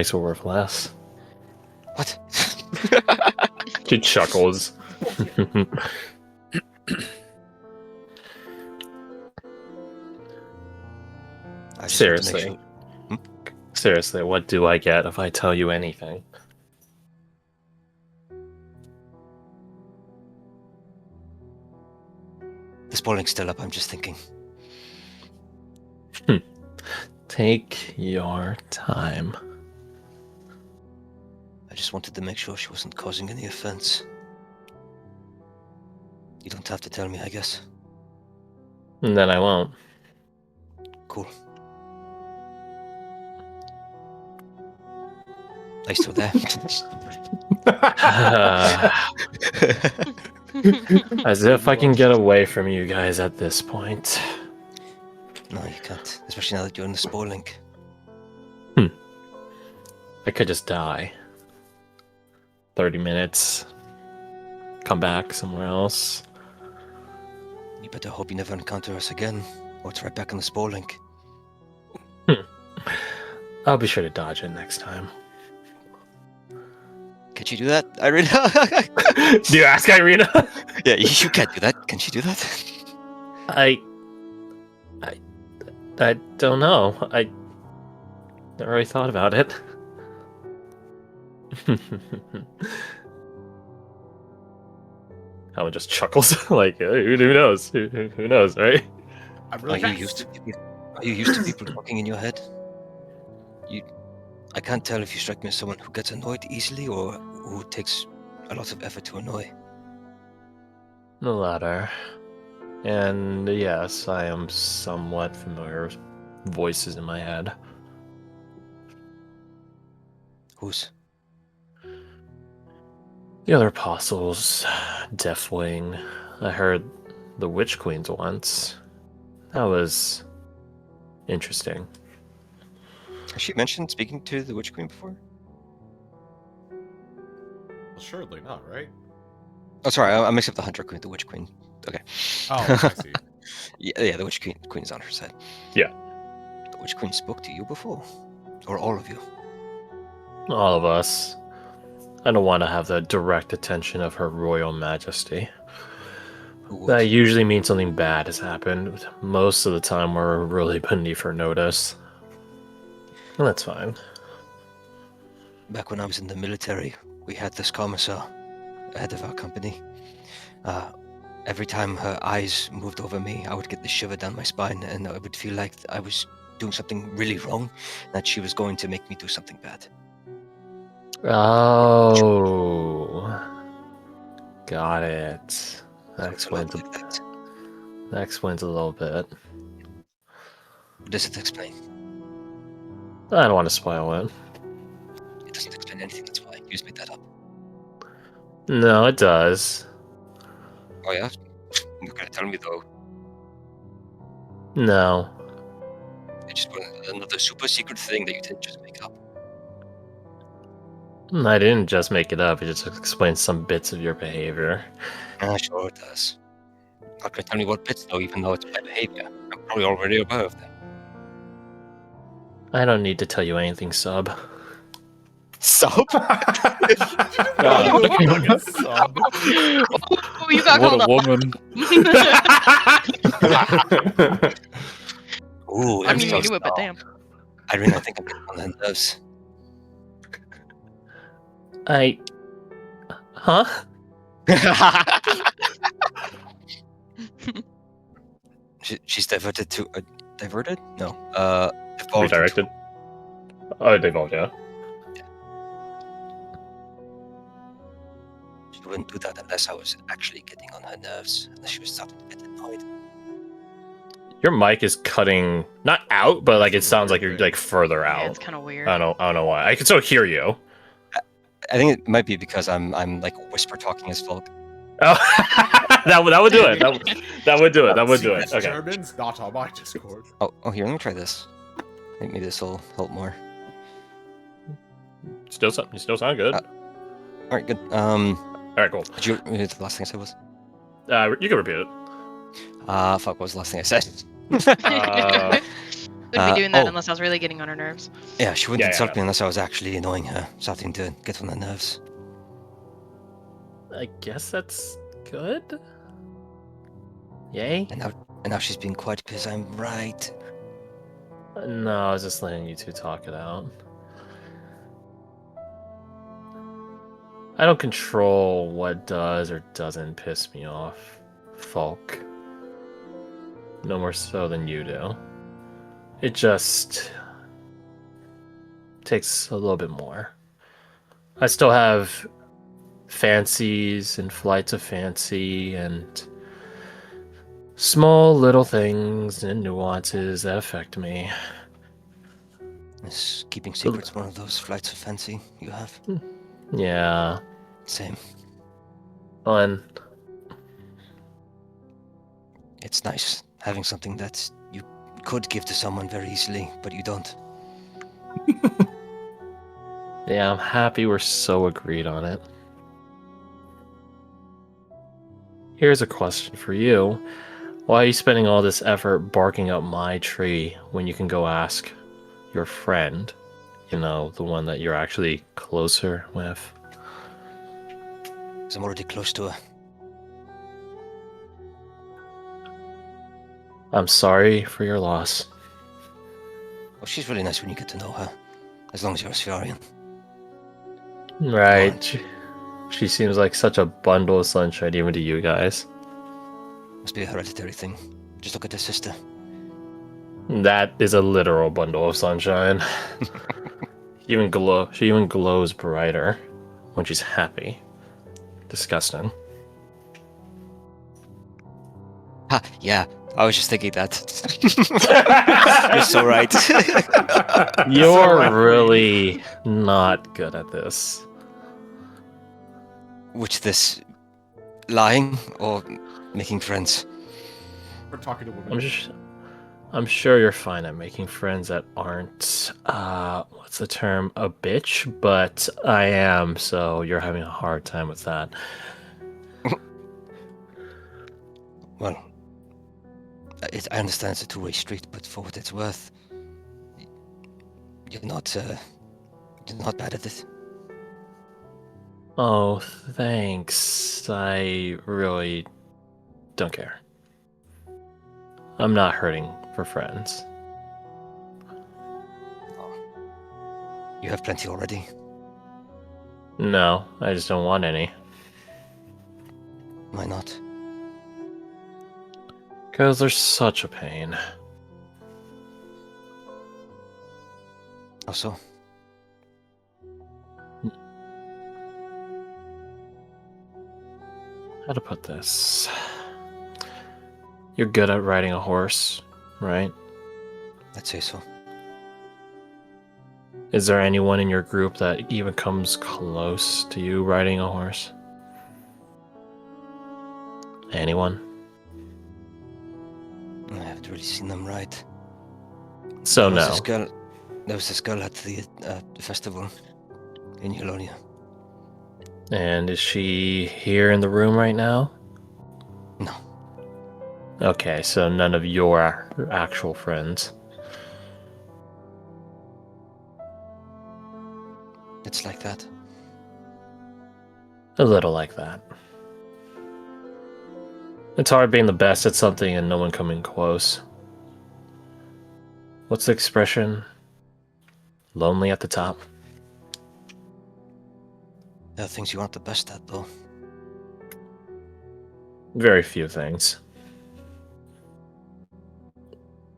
Dice were worth less. What? She chuckles. Seriously. Seriously, what do I get if I tell you anything? This bowling's still up, I'm just thinking. Take your time. I just wanted to make sure she wasn't causing any offense. You don't have to tell me, I guess. And then I won't. Cool. Are you still there? As if I can get away from you guys at this point. No, you can't. Especially now that you're in the spore link. I could just die. 30 minutes. Come back somewhere else. You better hope you never encounter us again, or it's right back in the spore link. I'll be sure to dodge it next time. Can't you do that, Irina? Do you ask Irina? Yeah, you can't do that. Can she do that? I don't know. I never really thought about it. Helen just chuckles, like, who knows? Who knows, right? I'm really Are you used to people talking in your head? I can't tell if you strike me as someone who gets annoyed easily or who takes a lot of effort to annoy. The latter. And yes, I am somewhat familiar with voices in my head. Whose? The other apostles, Deathwing. I heard the Witch Queens once. That was interesting. Has she mentioned speaking to the Witch Queen before? Well, surely not, right? Oh, sorry, I mixed up the Hunter Queen with the Witch Queen. Okay. Oh, I see. Yeah, the Witch Queen is on her side. Yeah. The Witch Queen spoke to you before? Or all of you? All of us. I don't want to have the direct attention of Her Royal Majesty. That usually means something bad has happened. Most of the time we're really beneath her notice. And that's fine. Back when I was in the military, we had this commissar, head of our company. Every time her eyes moved over me, I would get the shiver down my spine, and I would feel like I was doing something really wrong, that she was going to make me do something bad. Oh. Got it. That explains like that. That explains a little bit. What does it explain? I don't want to spoil it. It doesn't explain anything, that's why. You just made that up. No, it does. Oh yeah? You're gonna tell me though. No. It's just another super secret thing that you didn't just make up. I didn't just make it up, it just explains some bits of your behavior. Sure it does. Not gonna tell me what bits though, even though it's bad behavior. I'm probably already aware of them. I don't need to tell you anything, Sub. Sub? Oh, you got What called a up. woman. Ooh, I mean, you knew it, but damn. Irene, I think I'm getting on her nerves. Huh? She's diverted to... diverted? No. Devolved. Redirected? Oh, devolved, yeah. She wouldn't do that unless I was actually getting on her nerves. Unless she was starting to get annoyed. Your mic is cutting, not out, but like it sounds like you're like further out. Yeah, it's kind of weird. I don't know why. I can still hear you. I think it might be because I'm like whisper talking as folk. Oh, that would do it. That would do it. That would do it. Secret Okay. Germans not on my Discord. Oh, here, let me try this. Maybe this will help more. You still sound good. Alright, good. Alright, cool. Did you... The last thing I said was? You can repeat it. Fuck, what was the last thing I said? Wouldn't be doing that oh, unless I was really getting on her nerves. yeah, she wouldn't Yeah, insult yeah. me unless I was actually annoying her, starting to get on her nerves. I guess that's good. Yay? And now she's being quiet because I'm right. No, I was just letting you two talk it out. I don't control what does or doesn't piss me off, Falk. No more so than you do. It just takes a little bit more. I still have fancies and flights of fancy and small little things and nuances that affect me. Is keeping secrets one of those flights of fancy you have? Yeah, Same. fun. It's nice having something that you could give to someone very easily, but you don't. Yeah, I'm happy we're so agreed on it. Here's a question for you. Why are you spending all this effort barking up my tree when you can go ask your friend, you know, the one that you're actually closer with? Because I'm already close to her. I'm sorry for your loss. Oh, she's really nice when you get to know her. As long as you're a Spherian. Right. She seems like such a bundle of sunshine even to you guys. Must be a hereditary thing. Just look at her sister. That is a literal bundle of sunshine. She even glows brighter when she's happy. Disgusting. Ha, yeah. I was just thinking that. You're so right. You're really not good at this. Which this lying or making friends? We're talking to women. I'm sure you're fine at making friends that aren't what's the term? A bitch, but I am, so you're having a hard time with that. Well, I understand it's a two-way street, but for what it's worth, you're not bad at it. Oh, thanks. I really don't care. I'm not hurting for friends. You have plenty already. No, I just don't want any. Why not? Because they're such a pain. How so? How to put this? You're good at riding a horse, right? I'd say so. Is there anyone in your group that even comes close to you riding a horse? Anyone? I haven't really seen them ride. So There was no. this girl at the festival in Eulonia. And is she here in the room right now? No. Okay, so none of your actual friends. It's like that. A little like that. It's hard being the best at something and no one coming close. What's the expression? Lonely at the top? There are things you aren't the best at, though. Very few things.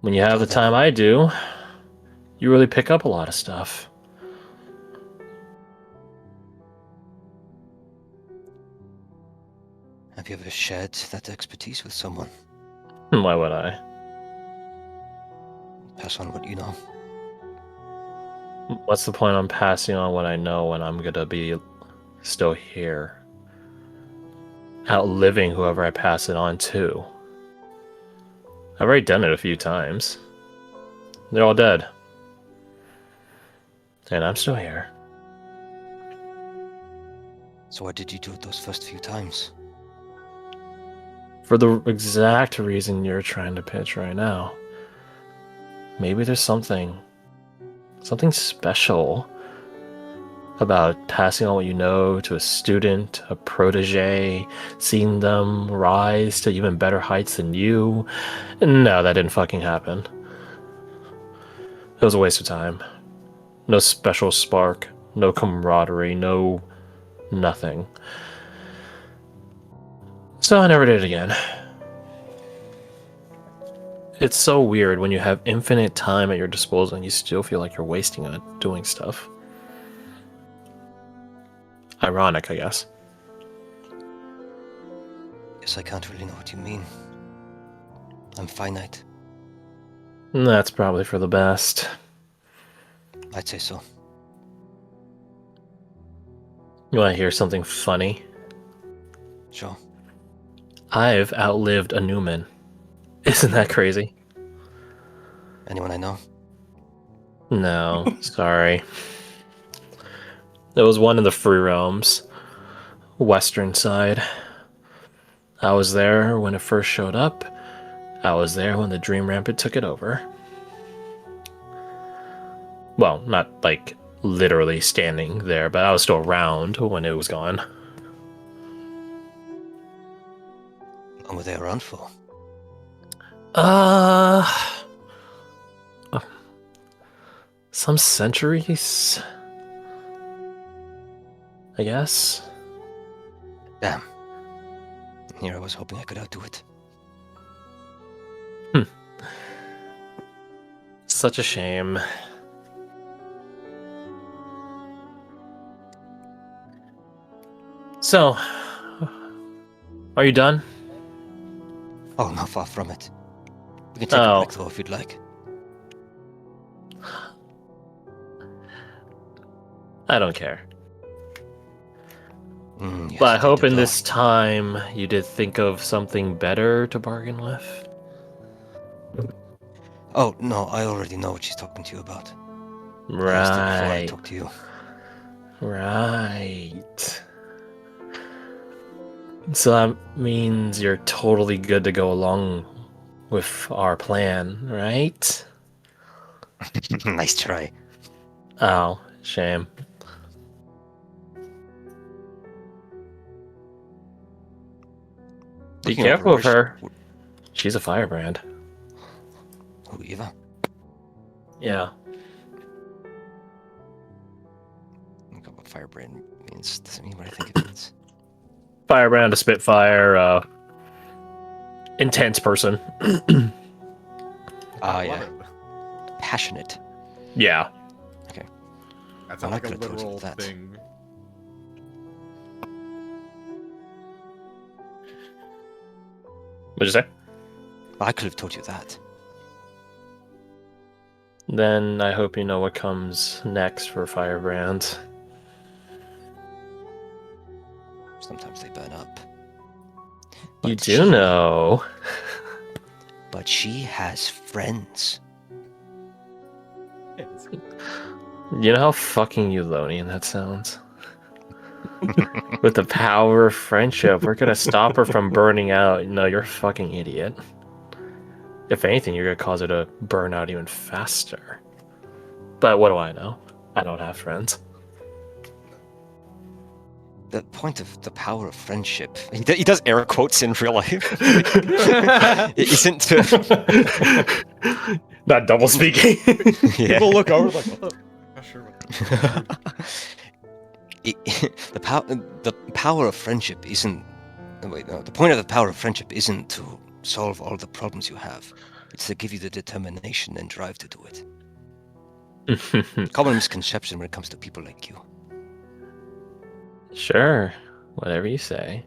When you have the time I do, you really pick up a lot of stuff. Have you ever shared that expertise with someone? Why would I? Pass on what you know. What's the point on passing on what I know when I'm gonna be still here? Outliving whoever I pass it on to. I've already done it a few times. They're all dead. And I'm still here. So why did you do it those first few times? For the exact reason you're trying to pitch right now. maybe there's something special about passing on what you know to a student, a protege, seeing them rise to even better heights than you. No, that didn't fucking happen. It was a waste of time. No special spark, no camaraderie, no nothing. So I never did it again. It's so weird when you have infinite time at your disposal and you still feel like you're wasting it doing stuff. Ironic, I guess. Yes, I can't really know what you mean. I'm finite. That's probably for the best. I'd say so. You want to hear something funny? Sure. I've outlived a Newman. Isn't that crazy? Anyone I know? No, sorry. There was one in the Free Realms, western side. I was there when it first showed up. I was there when the Dream Rampant took it over. Well, not like literally standing there, but I was still around when it was gone. How long were they around for? Some centuries, I guess. Damn. Here I was hoping I could outdo it. Such a shame. So, are you done? Oh, not far from it. We can take a break though if you'd like. I don't care. Yes, But I hope in though. this time you did think of something better to bargain with. Oh, no, I already know what she's talking to you about. I asked her before I Right. talked to you. Right. So that means you're totally good to go along with our plan, right? Nice try. Oh, shame. Be Looking careful over with her. She's a firebrand. Who, Eva? Yeah. I don't know what firebrand means. Doesn't mean what I think it means. Firebrand, a Spitfire, intense person. Ah, Love yeah. it. Passionate. Yeah. That Well, sounds I like a could've told you literal that. thing. What'd you say? I could have told you that. Then I hope you know what comes next for Firebrand. Sometimes they burn up. You But do know. But she has friends. Yes. You know how fucking Eulonian that sounds? With the power of friendship, we're gonna stop her from burning out. No, you're a fucking idiot. If anything, you're gonna cause her to burn out even faster. But what do I know? I don't have friends. The point of the power of friendship. He does air quotes in real life. It isn't to. Not double speaking. Yeah. People look over like, what the? I'm not sure what The power of friendship isn't. Wait, no. The point of the power of friendship isn't to solve all the problems you have. It's to give you the determination and drive to do it. Common misconception when it comes to people like you. Sure, whatever you say.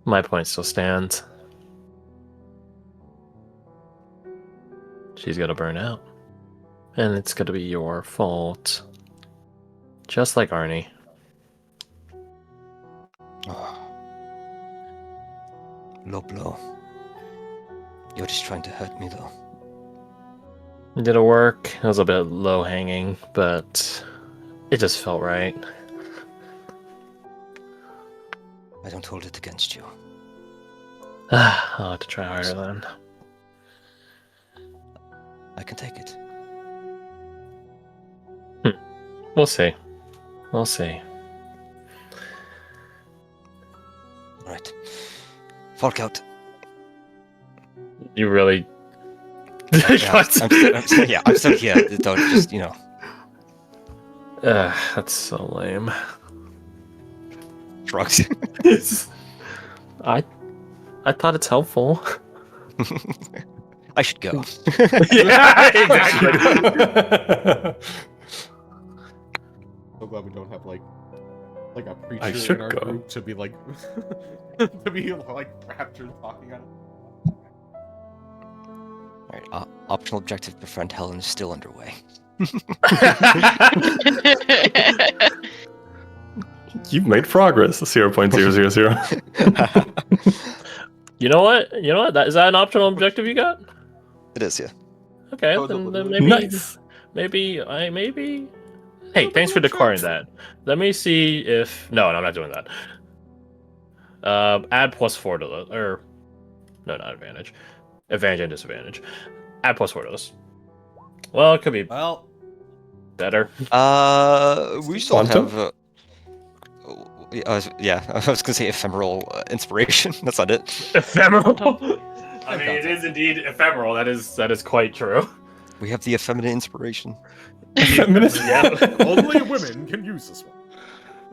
My point still stands. She's gonna burn out. And it's gonna be your fault. Just like Arnie. Oh. Low blow. You're just trying to hurt me, though. Did it work? It was a bit low hanging, but it just felt right. I don't hold it against you. I'll have to try harder then. I can take it. We'll see. We'll see. All right. Falk out. You really. Yeah, I'm still here. Don't just, That's so lame. shrugs. I thought it's helpful. I should go. Yeah, exactly. So glad we don't have like a I preacher should in our go. group to be like to be like raptured talking on it. All right. Optional objective befriend Helen is still underway. You've made progress. 0.000. You know what? Is that an optional objective you got? It is, yeah. Okay, Oh, then the- maybe, Nice. maybe. Hey, thanks for declaring that. Let me see if no, I'm not doing that. Add +4 to the no, not advantage. Advantage and disadvantage. Add +4 to this. Well, it could be Well, better. We still Quantum? have. I was gonna say ephemeral inspiration. That's not it. Ephemeral. I mean, it is indeed ephemeral. That is quite true. We have the effeminate inspiration. Feminist. Yeah. only women can use this one.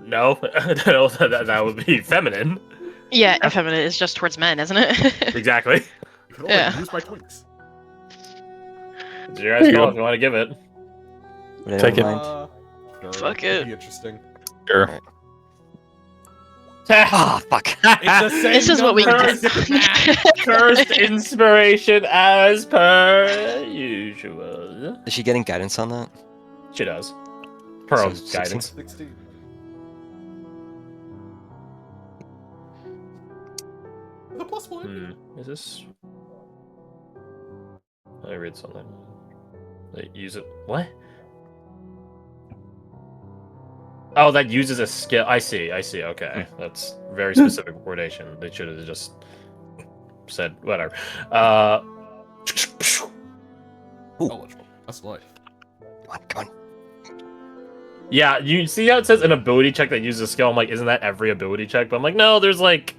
No, that would be feminine. Yeah, effeminate is just towards men, isn't it? Exactly. You can only Yeah. use my twinks. It's your guys' call if you want to give it. Would Take anyone it. mind? Sure, Fuck it'd it. Be interesting. Sure. Ah, fuck. It's the same This is what we number, do. just different math. Cursed inspiration as per usual. Is she getting guidance on that? She does. Per So own 16? guidance. 16. The +1. Is this? Let me read something. They use it. What? Oh, that uses a skill. I see. Okay, that's very specific wordation. They should have just said whatever. Eligible. That's life. Come on. Yeah, you see how it says an ability check that uses a skill? I'm like, isn't that every ability check? But I'm like, no, there's like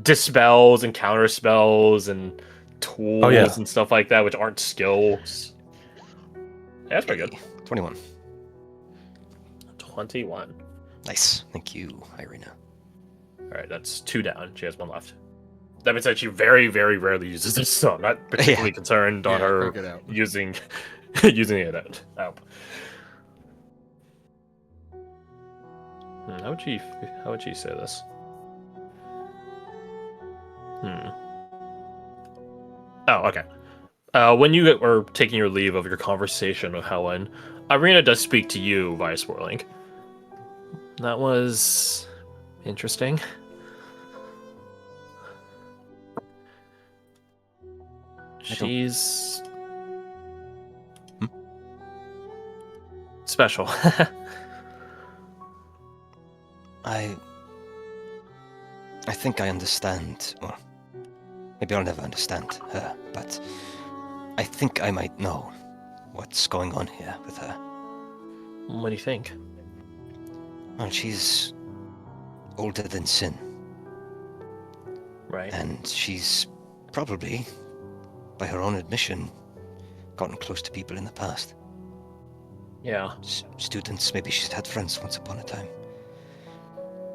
dispels and counter spells and tools and stuff like that, which aren't skills. Yeah, that's pretty good. 21. 21. Nice. Thank you, Irina. Alright, that's 2 down. She has 1 left. That means that she very, very rarely uses this, so I'm not particularly concerned on her crank it out. using it out. How would she say this? Oh, okay. When you are taking your leave of your conversation with Helen, Irina does speak to you via Sporlink. That was interesting. She's special. I think I understand. Well, maybe I'll never understand her, but I think I might know what's going on here with her. What do you think? Well, she's older than Sin, Right. and she's probably, by her own admission, gotten close to people in the past. Yeah. Students, maybe she's had friends once upon a time.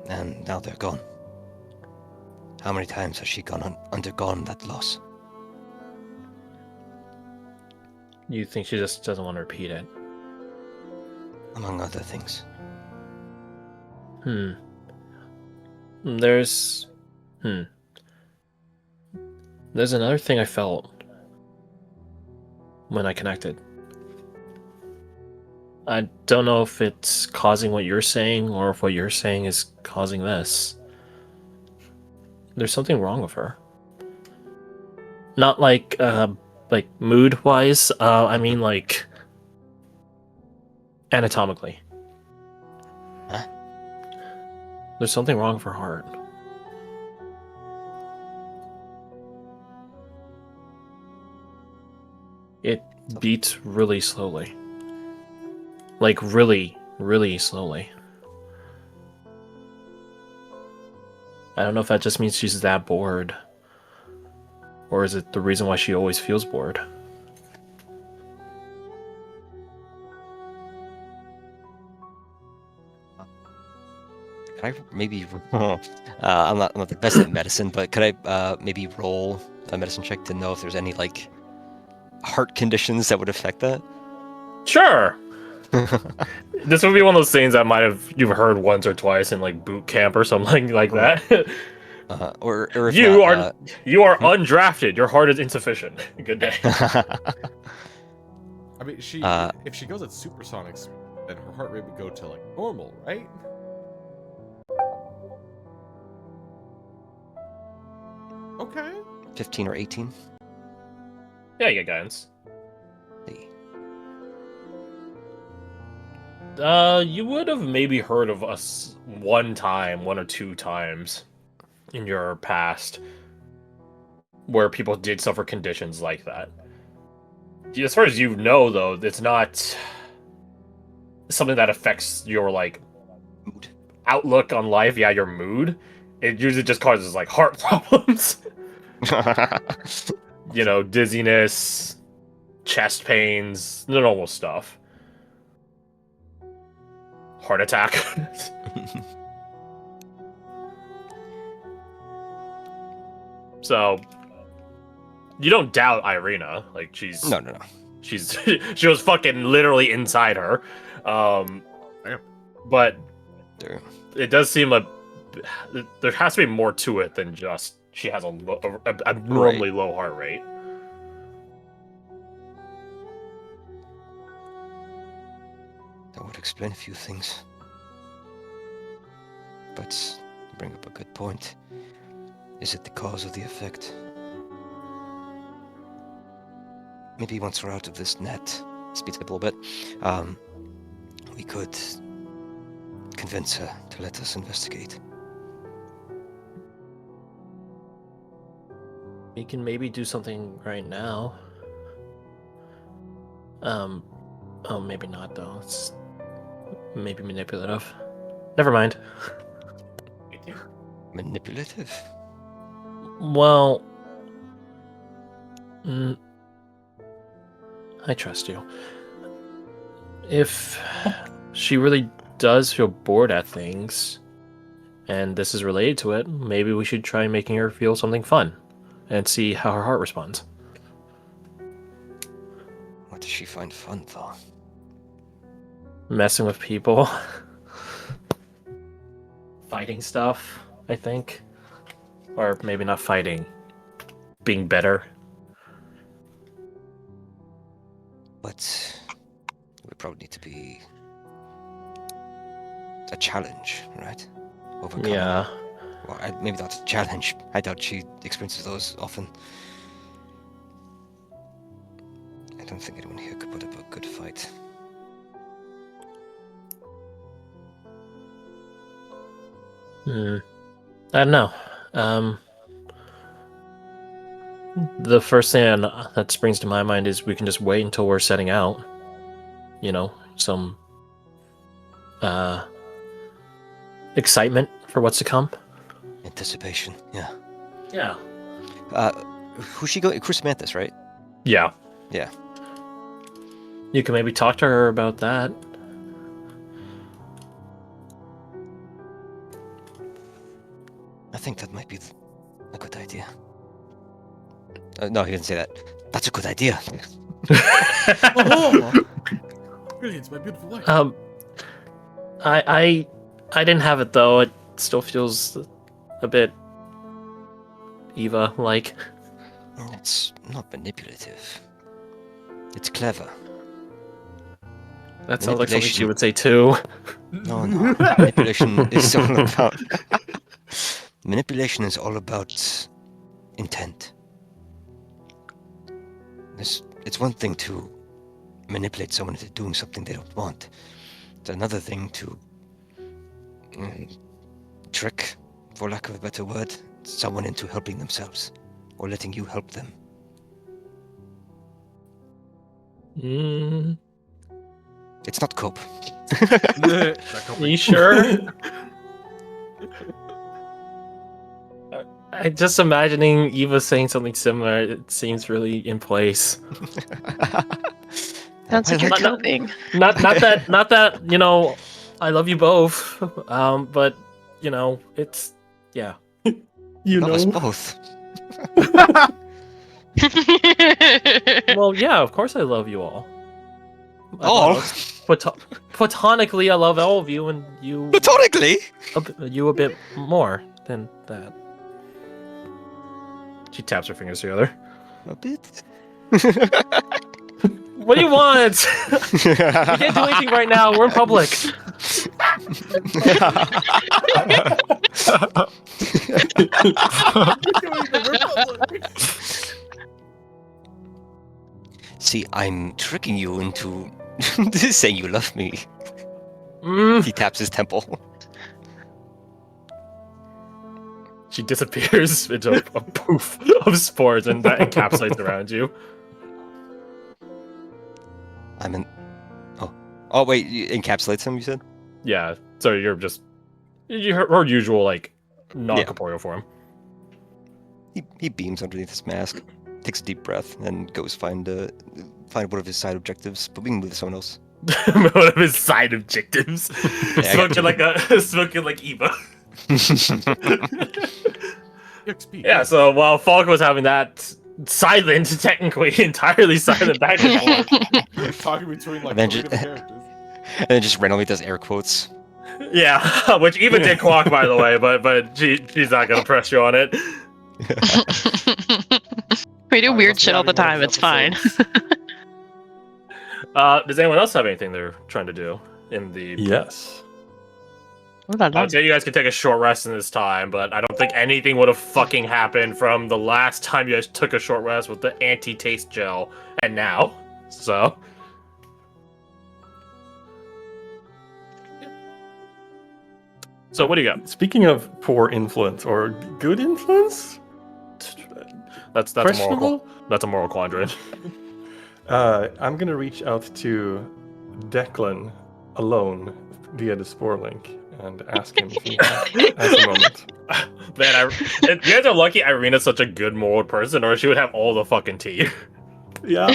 And now they're gone. How many times has she undergone that loss? You think she just doesn't want to repeat it? Among other things. There's another thing I felt when I connected. I don't know if it's causing what you're saying or if what you're saying is causing this. There's something wrong with her. Not like mood wise, I mean like anatomically. Huh? There's something wrong with her heart. beats really slowly. Like really, really slowly. I don't know if that just means she's that bored. Or is it the reason why she always feels bored? Can I maybe? I'm not the best at medicine, but could I maybe roll a medicine check to know if there's any like heart conditions that would affect that? Sure. This would be one of those things that you've heard once or twice in like boot camp or something like that. Or if You not, are undrafted. Your heart is insufficient. Good day. I mean, if she goes at supersonic speed, then her heart rate would go to like normal, right? Okay. 15 or 18. Yeah, you get guidance. You would have maybe heard of us one or two times in your past where people did suffer conditions like that. As far as you know, though, it's not something that affects your like Mood. outlook on life. Yeah, your mood. It usually just causes like heart problems. You know, dizziness, chest pains, the normal stuff. Heart attack. So, you don't doubt Irina. Like, she's... No. She's... she was fucking literally inside her. But There. it does seem like there has to be more to it than just she has a abnormally low heart rate. That would explain a few things. But you bring up a good point. Is it the cause of the effect? Maybe once we're out of this net, speeds up a little bit, we could convince her to let us investigate. We can maybe do something right now. Oh, maybe not, though. It's maybe manipulative. Never mind. Manipulative? Well... I trust you. If she really does feel bored at things, and this is related to it, maybe we should try making her feel something fun, and see how her heart responds. What does she find fun, though? Messing with people. Fighting stuff, I think. Or maybe not fighting. Being better. But it would probably need to be a challenge, right? Overcome. Yeah. Well, maybe not a challenge. I doubt she experiences those often. I don't think anyone here could put up a good fight. I don't know. The first thing that springs to my mind is we can just wait until we're setting out. You know, some excitement for what's to come. Anticipation, yeah. Yeah. Who's she going? Chrysamanthus, right? Yeah. Yeah. You can maybe talk to her about that. I think that might be a good idea. No, he didn't say that. That's a good idea. Oh, brilliant, my beautiful wife. I didn't have it though. It still feels a bit Eva-like. It's not manipulative. It's clever. That sounds like something she would say too. No. Manipulation is all about... Manipulation is all about intent. It's one thing to manipulate someone into doing something they don't want. It's another thing to trick, for lack of a better word, someone into helping themselves or letting you help them. Mm, It's not cope. you sure? I just imagining Eva saying something similar. It seems really in place. Sounds like you're like- coping. Not that I love you both. But it's yeah. You Love us know. both. Well, yeah, of course I love you all. All? Platonically, I love all of you, and you Platonically? you a bit more than that. She taps her fingers together. A bit. What do you want? We can't do anything right now. We're in public. See, I'm tricking you into saying you love me. Mm. He taps his temple. She disappears into a poof of spores, and that encapsulates around you. I'm in. Oh wait, you encapsulates him. You said. Yeah, so you're just her usual like non-corporeal form. He beams underneath his mask, takes a deep breath, and goes find one of his side objectives. But we can move to someone else. One of his side objectives, Yeah, I got smoking like Eva. XP. Yeah, so while Falk was having that silent, technically entirely silent back and forth. Talking between like And then three just- different characters. And then just randomly does air quotes. Yeah, which Eva did quack, by the way, but she's not gonna press you on it. We do Alright, weird let's shit get all out the of here, time. this It's fine. Does anyone else have anything they're trying to do in the? Yes. Ooh la I la. would say you guys could take a short rest in this time, but I don't think anything would have fucking happened from the last time you guys took a short rest with the anti-taste gel and now. So. So what do you got? Speaking of poor influence or good influence, That's a moral questionable. quadrant. I'm gonna reach out to Declan alone via the Spore link and ask him if he has a moment. Man, you guys are lucky Irina's such a good moral person, or she would have all the fucking tea. Yeah.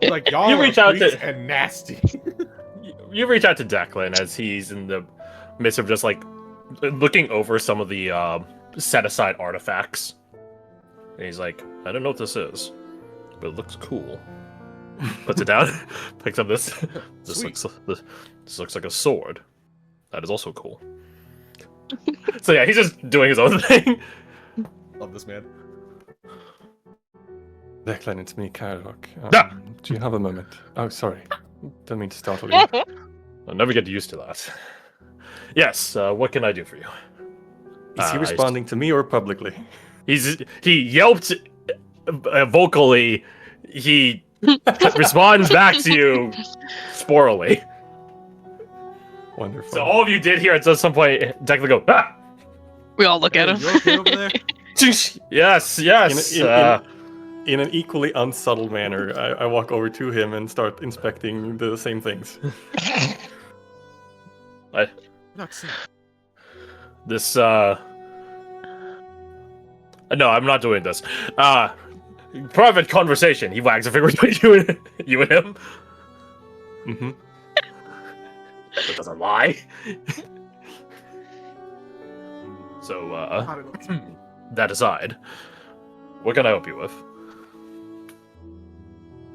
Like y'all You are reach out freaks to- and nasty. You reach out to Declan as he's in the midst of just like looking over some of the set aside artifacts. And he's like, I don't know what this is, but it looks cool. Puts it down, picks up this. This looks like a sword. That is also cool. So yeah, he's just doing his own thing. Love this man. Declan, it's me, Karok. Ah! Do you have a moment? Oh, sorry. Don't mean to startle you. I'll never get used to that. Yes, what can I do for you? Is he responding to me or publicly? He yelped vocally. He responds back to you sporally. Wonderful. So all of you did hear at some point Declan go, ah! We all look at Hey, him. you okay over there? Yes, yes. In an equally unsubtle manner, I walk over to him and start inspecting the same things. Not sick. This no, I'm not doing this. Private conversation. He wags a finger between you and him. Mm-hmm. That doesn't lie. So, How did it- that aside, what can I help you with?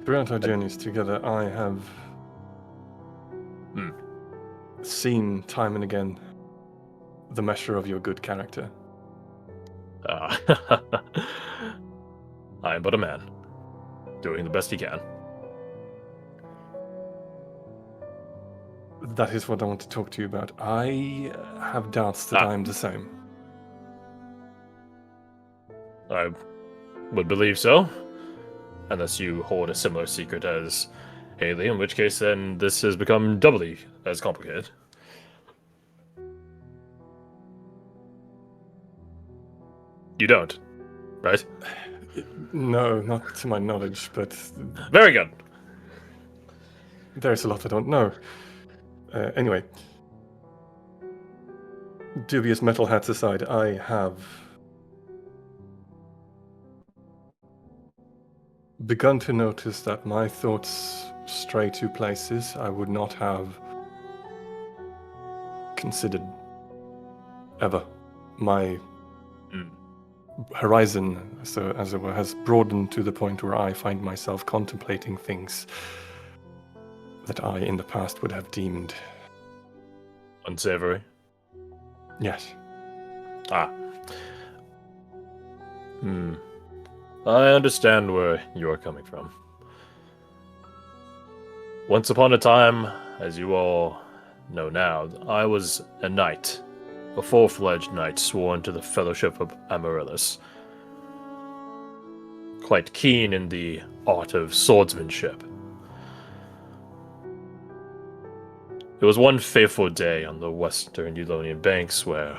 Throughout our journeys together, I have seen time and again the measure of your good character. I am but a man, doing the best he can. That is what I want to talk to you about. I have doubts that I am the same. I would believe so, unless you hold a similar secret as Haley, in which case then this has become doubly as complicated. You don't, right? No, not to my knowledge, but Very good. there's a lot I don't know. Anyway, dubious metal hats aside, I have begun to notice that my thoughts stray to places I would not have considered ever. My horizon, so as it were, has broadened to the point where I find myself contemplating things that I, in the past, would have deemed Unsavory. yes. Ah. I understand where you're coming from. Once upon a time, as you all know now, I was a knight. A full-fledged knight sworn to the Fellowship of Amaryllis. Quite keen in the art of swordsmanship. It was one fateful day on the western Eulonian banks where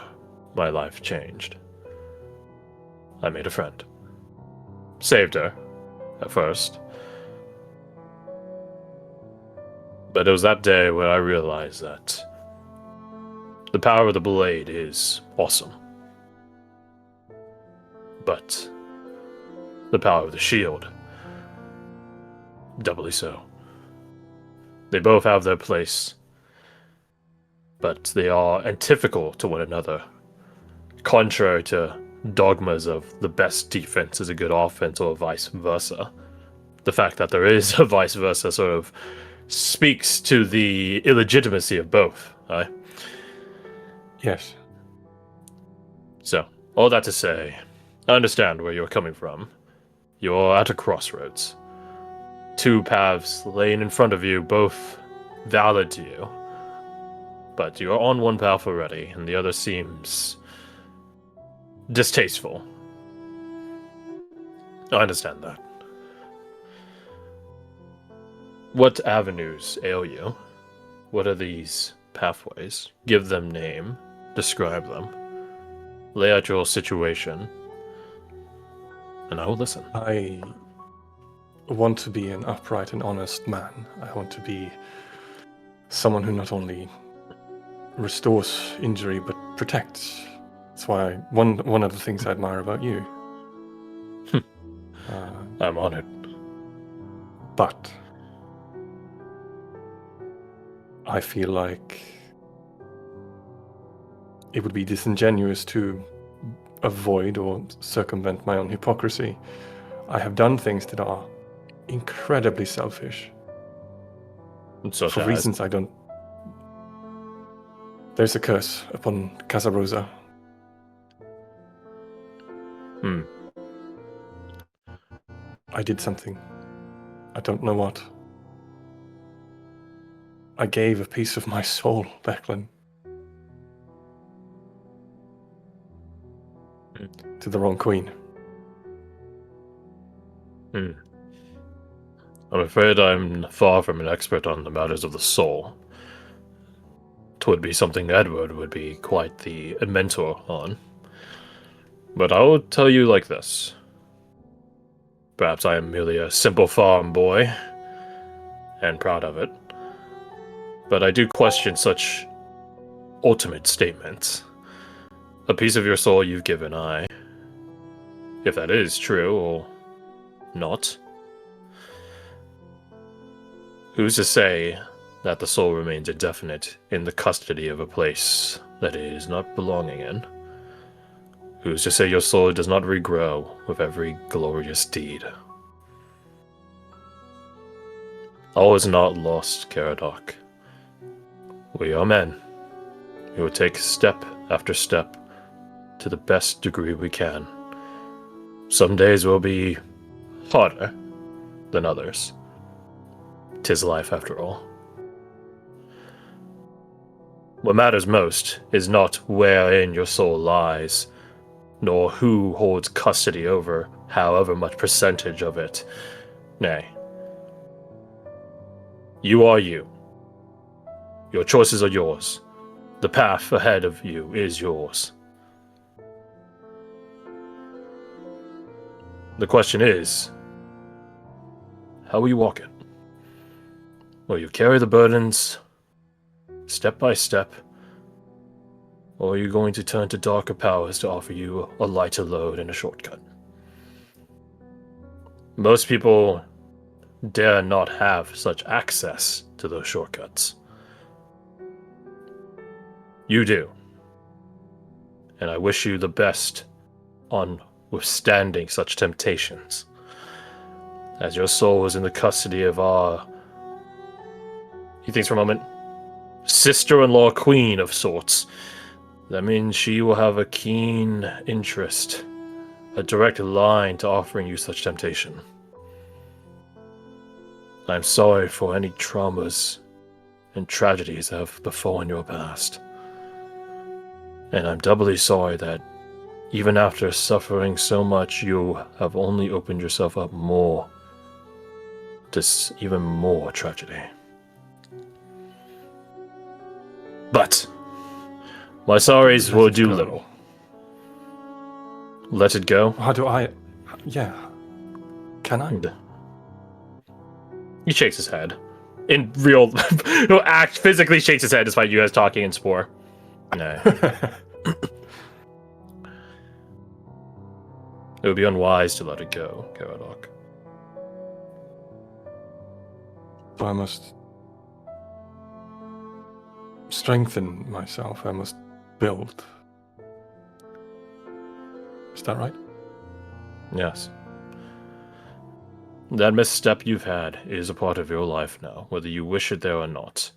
my life changed. I made a friend. Saved her, at first. But it was that day where I realized that the power of the blade is awesome. But the power of the shield, doubly so. They both have their place, but they are antithetical to one another. Contrary to dogmas of the best defense is a good offense or vice versa. The fact that there is a vice versa sort of speaks to the illegitimacy of both, right? Yes. So, all that to say, I understand where you're coming from. You're at a crossroads. Two paths laying in front of you, both valid to you. But you're on one path already, and the other seems distasteful. I understand that. What avenues ail you? What are these pathways? Give them name. Describe them. Lay out your situation. And I will listen. I want to be an upright and honest man. I want to be someone who not only restores injury but protects. That's why one of the things I admire about you. I'm honored. But I feel like it would be disingenuous to avoid or circumvent my own hypocrisy. I have done things that are incredibly selfish. Such For as reasons I don't... There's a curse upon Casa Rosa. I did something. I don't know what. I gave a piece of my soul, Declan. To the wrong queen. I'm afraid I'm far from an expert on the matters of the soul. 'Twould be something Edward would be quite the mentor on. But I will tell you like this. Perhaps I am merely a simple farm boy, and proud of it. But I do question such ultimate statements. A piece of your soul you've given, if that is true or not. Who's to say that the soul remains indefinite in the custody of a place that it is not belonging in? Who's to say your soul does not regrow with every glorious deed? All is not lost, Caradoc. We are men. We will take step after step to the best degree we can. Some days will be harder than others. 'Tis life after all. What matters most is not wherein your soul lies, nor who holds custody over however much percentage of it. Nay. You are you. Your choices are yours. The path ahead of you is yours. The question is, how will you walk it? Will you carry the burdens step by step, or are you going to turn to darker powers to offer you a lighter load and a shortcut? Most people dare not have such access to those shortcuts. You do. And I wish you the best on withstanding such temptations. As your soul is in the custody of our... He thinks for a moment. Sister-in-law queen of sorts. That means she will have a keen interest, a direct line to offering you such temptation. I'm sorry for any traumas and tragedies that have befallen your past. And I'm doubly sorry that even after suffering so much, you have only opened yourself up more to even more tragedy. But my sorries will do little. Let it go. How do I... Yeah. Can I? He shakes his head. In real... He'll act physically shakes his head despite you guys talking in Spore. No. It would be unwise to let it go, Karadok. So I must strengthen myself. I must build. Is that right? Yes. That misstep you've had is a part of your life now, whether you wish it there or not.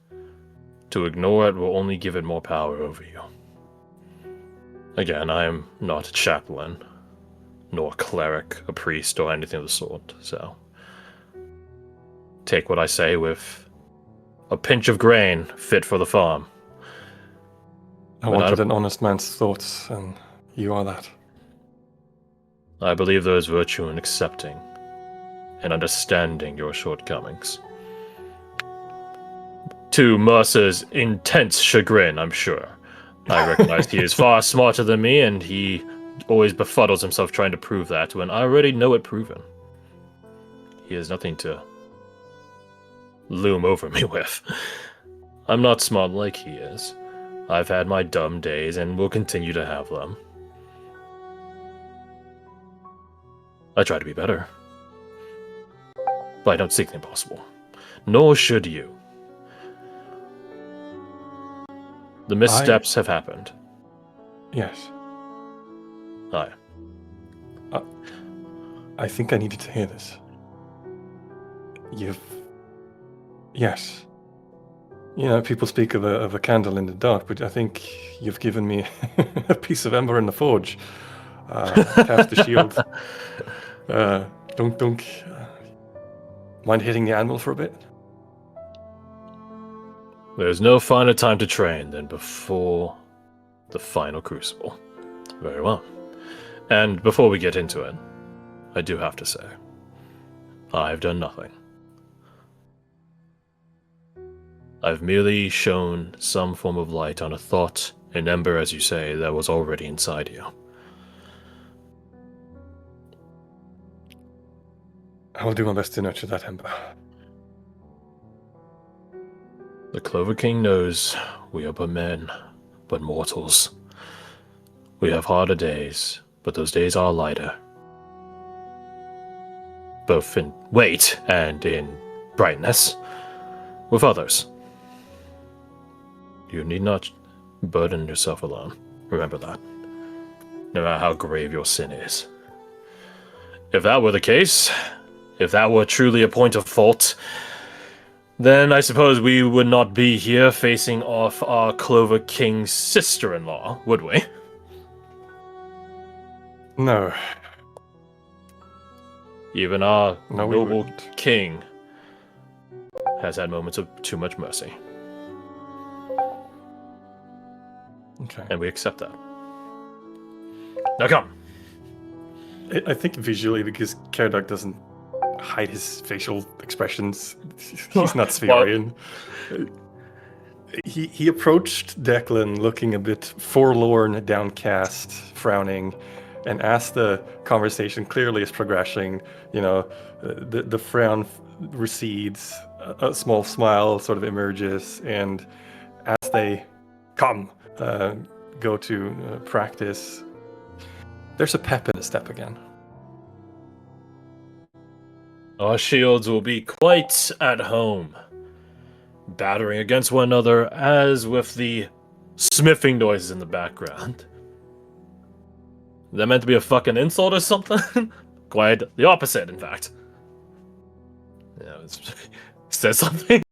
To ignore it will only give it more power over you. Again, I am not a chaplain, nor a cleric, a priest, or anything of the sort, so... Take what I say with a pinch of grain fit for the farm. I wanted an honest man's thoughts, and you are that. I believe there is virtue in accepting and understanding your shortcomings. To Mercer's intense chagrin, I'm sure. I recognize he is far smarter than me, and he always befuddles himself trying to prove that when I already know it proven. He has nothing to loom over me with. I'm not smart like he is. I've had my dumb days and will continue to have them. I try to be better. But I don't seek the impossible. Nor should you. The missteps have happened. Yes. Aye. I think I needed to hear this. Yes. You know, people speak of a candle in the dark, but I think you've given me a piece of ember in the forge. Cast the shield. Don't mind hitting the anvil for a bit? There's no finer time to train than before the final crucible. Very well. And before we get into it, I do have to say, I've done nothing. I've merely shown some form of light on a thought, an ember, as you say, that was already inside you. I will do my best to nurture that ember. The Clover King knows we are but men, but mortals. We have harder days, but those days are lighter. Both in weight and in brightness. With others. You need not burden yourself alone. Remember that. No matter how grave your sin is. If that were the case, if that were truly a point of fault, then I suppose we would not be here facing off our Clover King's sister-in-law, would we? No. Even our No, we noble wouldn't. king has had moments of too much mercy, Okay. and we accept that. Now come! I think visually, because Karadok doesn't hide his facial expressions, he's not Spherian. He approached Declan looking a bit forlorn, downcast, frowning, And as the conversation clearly is progressing, the frown recedes, a small smile sort of emerges, and as they go to practice, there's a pep in the step again. Our shields will be quite at home, battering against one another, as with the smithing noises in the background. Is that meant to be a fucking insult or something? Quite the opposite, in fact. Yeah, it says something.